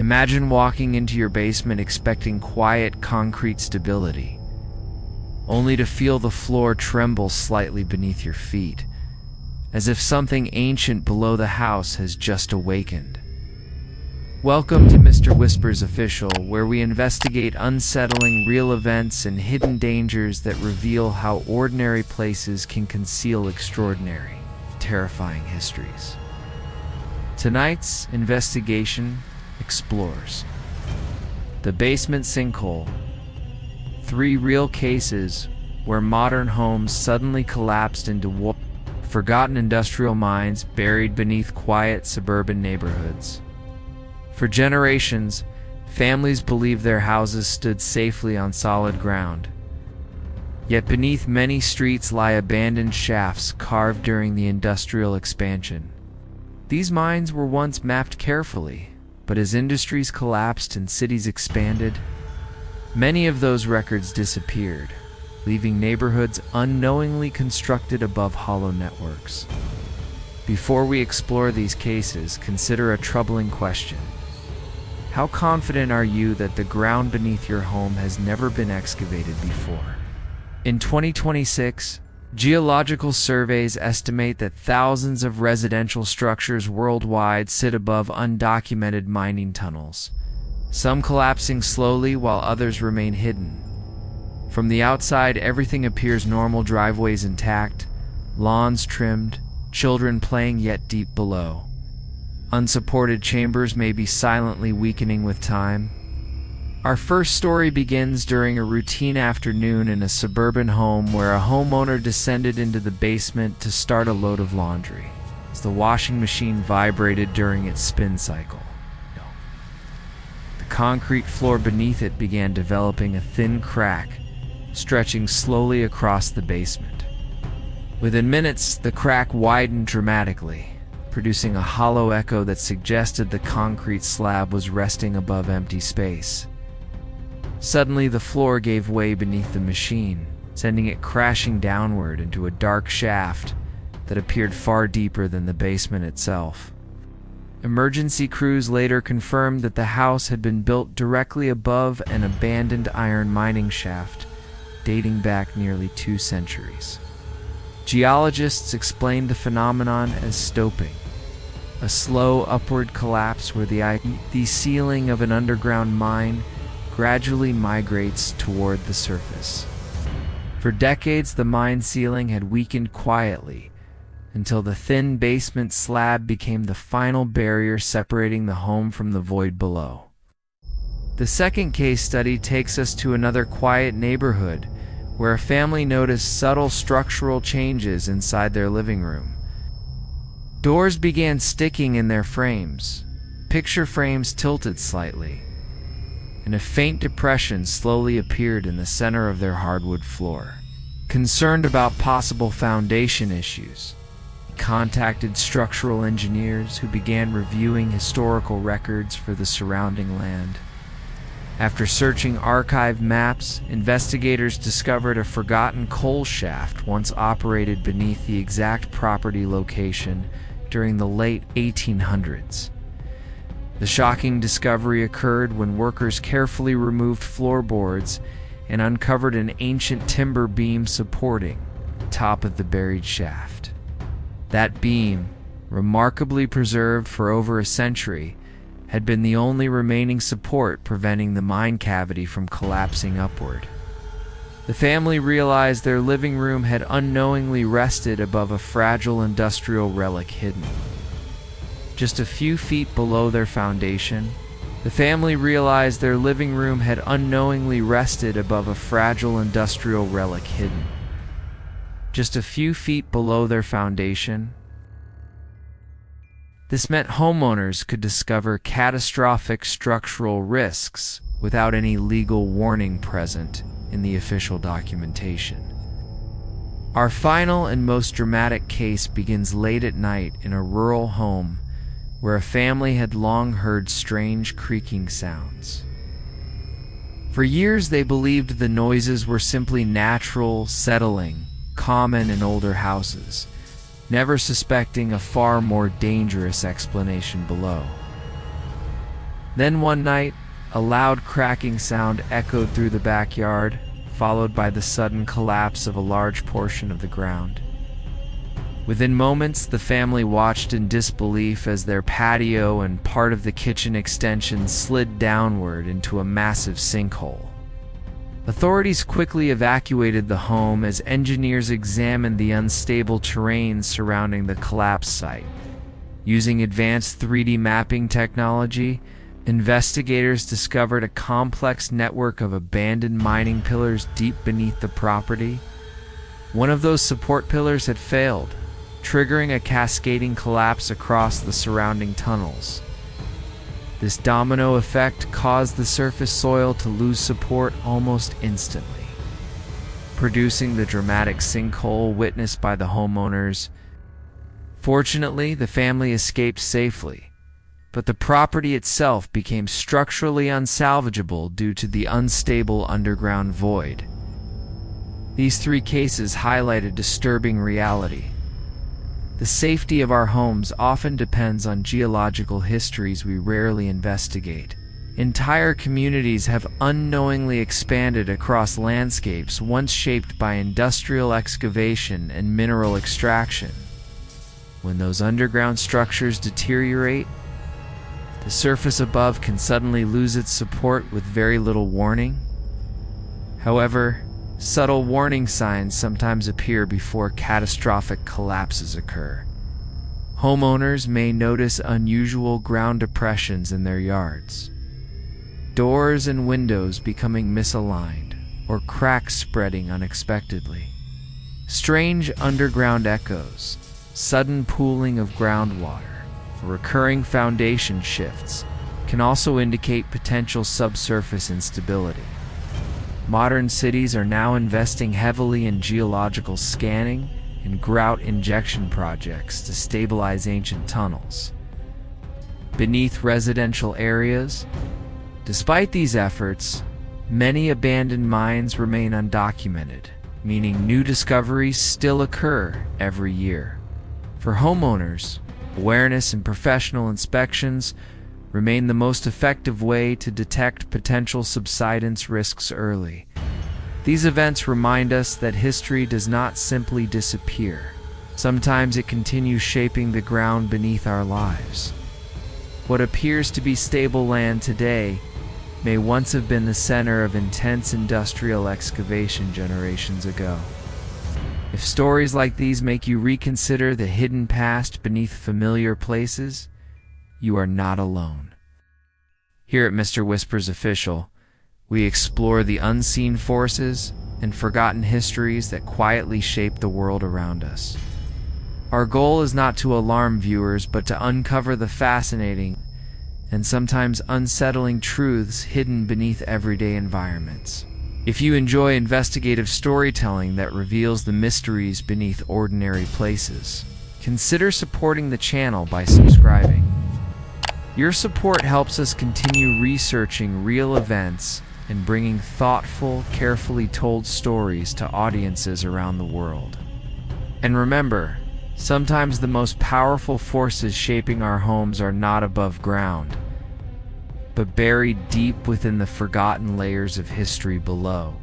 Imagine walking into your basement expecting quiet concrete stability, only to feel the floor tremble slightly beneath your feet, as if something ancient below the house has just awakened. Welcome to Mr. Whisper's Official, where we investigate unsettling real events and hidden dangers that reveal how ordinary places can conceal extraordinary, terrifying histories. Tonight's investigation explores the basement sinkhole, 3 real cases where modern homes suddenly collapsed into forgotten industrial mines buried beneath quiet suburban neighborhoods. For generations, families believed their houses stood safely on solid ground. Yet beneath many streets lie abandoned shafts carved during the industrial expansion. These mines were once mapped carefully, but as industries collapsed and cities expanded, many of those records disappeared, leaving neighborhoods unknowingly constructed above hollow networks. Before we explore these cases, consider a troubling question. How confident are you that the ground beneath your home has never been excavated before? In 2026, geological surveys estimate that thousands of residential structures worldwide sit above undocumented mining tunnels, some collapsing slowly while others remain hidden. From the outside, everything appears normal: driveways intact, lawns trimmed, children playing, yet deep below, unsupported chambers may be silently weakening with time. Our first story begins during a routine afternoon in a suburban home where a homeowner descended into the basement to start a load of laundry, as the washing machine vibrated during its spin cycle. The concrete floor beneath it began developing a thin crack, stretching slowly across the basement. Within minutes, the crack widened dramatically, producing a hollow echo that suggested the concrete slab was resting above empty space. Suddenly, the floor gave way beneath the machine, sending it crashing downward into a dark shaft that appeared far deeper than the basement itself. Emergency crews later confirmed that the house had been built directly above an abandoned iron mining shaft, dating back nearly 2 centuries. Geologists explained the phenomenon as stoping, a slow upward collapse where the ceiling of an underground mine gradually migrates toward the surface. For decades, the mine ceiling had weakened quietly until the thin basement slab became the final barrier separating the home from the void below. The second case study takes us to another quiet neighborhood where a family noticed subtle structural changes inside their living room. Doors began sticking in their frames, picture frames tilted slightly, and a faint depression slowly appeared in the center of their hardwood floor. Concerned about possible foundation issues, he contacted structural engineers who began reviewing historical records for the surrounding land. After searching archive maps, investigators discovered a forgotten coal shaft once operated beneath the exact property location during the late 1800s. The shocking discovery occurred when workers carefully removed floorboards and uncovered an ancient timber beam supporting the top of the buried shaft. That beam, remarkably preserved for over a century, had been the only remaining support preventing the mine cavity from collapsing upward. The family realized their living room had unknowingly rested above a fragile industrial relic hidden just a few feet below their foundation. The family realized their living room had unknowingly rested above a fragile industrial relic hidden just a few feet below their foundation. This meant homeowners could discover catastrophic structural risks without any legal warning present in the official documentation. Our final and most dramatic case begins late at night in a rural home where a family had long heard strange creaking sounds. For years they believed the noises were simply natural settling, common in older houses, never suspecting a far more dangerous explanation below. Then one night, a loud cracking sound echoed through the backyard, followed by the sudden collapse of a large portion of the ground. Within moments, the family watched in disbelief as their patio and part of the kitchen extension slid downward into a massive sinkhole. Authorities quickly evacuated the home as engineers examined the unstable terrain surrounding the collapse site. Using advanced 3D mapping technology, investigators discovered a complex network of abandoned mining pillars deep beneath the property. One of those support pillars had failed, triggering a cascading collapse across the surrounding tunnels. This domino effect caused the surface soil to lose support almost instantly, producing the dramatic sinkhole witnessed by the homeowners. Fortunately, the family escaped safely, but the property itself became structurally unsalvageable due to the unstable underground void. These three cases highlight a disturbing reality. The safety of our homes often depends on geological histories we rarely investigate. Entire communities have unknowingly expanded across landscapes once shaped by industrial excavation and mineral extraction. When those underground structures deteriorate, the surface above can suddenly lose its support with very little warning. However, subtle warning signs sometimes appear before catastrophic collapses occur. Homeowners may notice unusual ground depressions in their yards, doors and windows becoming misaligned, or cracks spreading unexpectedly. Strange underground echoes, sudden pooling of groundwater, or recurring foundation shifts can also indicate potential subsurface instability. Modern cities are now investing heavily in geological scanning and grout injection projects to stabilize ancient tunnels beneath residential areas. Despite these efforts, many abandoned mines remain undocumented, meaning new discoveries still occur every year. For homeowners, awareness and professional inspections remain the most effective way to detect potential subsidence risks early. These events remind us that history does not simply disappear. Sometimes it continues shaping the ground beneath our lives. What appears to be stable land today may once have been the center of intense industrial excavation generations ago. If stories like these make you reconsider the hidden past beneath familiar places, you are not alone. Here at Mr. Whispers Official, we explore the unseen forces and forgotten histories that quietly shape the world around us. Our goal is not to alarm viewers, but to uncover the fascinating and sometimes unsettling truths hidden beneath everyday environments. If you enjoy investigative storytelling that reveals the mysteries beneath ordinary places, consider supporting the channel by subscribing. Your support helps us continue researching real events and bringing thoughtful, carefully told stories to audiences around the world. And remember, sometimes the most powerful forces shaping our homes are not above ground, but buried deep within the forgotten layers of history below.